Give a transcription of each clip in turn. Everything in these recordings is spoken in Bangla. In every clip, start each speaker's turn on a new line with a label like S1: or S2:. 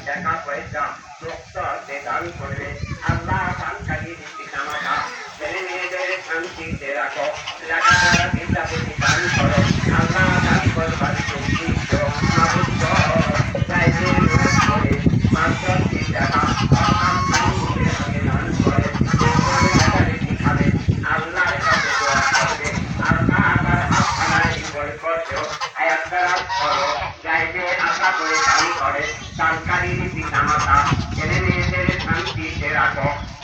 S1: টাকা পয়সা রক্ত দান করবে আল্লাহ দানকারী পিতামাতা ছেলে মেয়েদের শান্তিতে রাখো লেখাপড়া বিদ্যাপতি দান করো আল্লাহ দান করবার শক্তি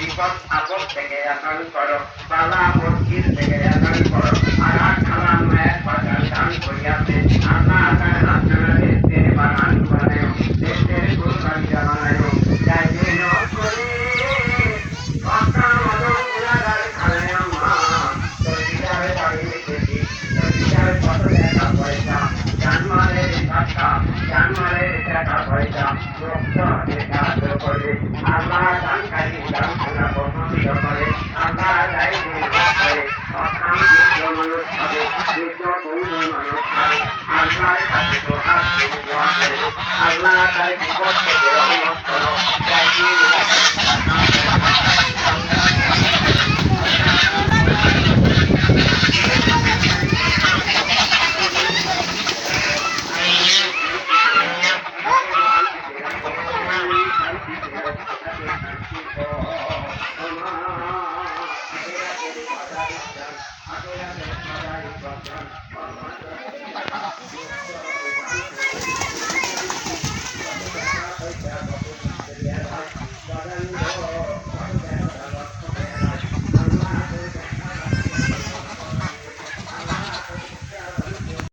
S1: বিপদ আপদ থেকে এখন করো বালা মুশকিল থেকে এখন করো আর খালা মায়ের বাজার দান করিয়াছে আল্লাহ তার হাসনা দেখতে বানান বানায় দেখতে কুরবানি বানায় যাইতে নকরে পাকা মদন কুলাগার খালে আম্মা তোর বিচারে দাঁড়িয়ে দেখি তোর বিচারে কত টাকা পয়সা জানমালের টাকা পয়সা রক্ত দেখা করে আল্লাহ দানকারী দান করা পছন্দ করে আল্লাহ দায় করে অখান মানুষ হবে মানুষ হবে আল্লাহর কাছে তো হাত আল্লাহ তার বিপদ থেকে রহমত করো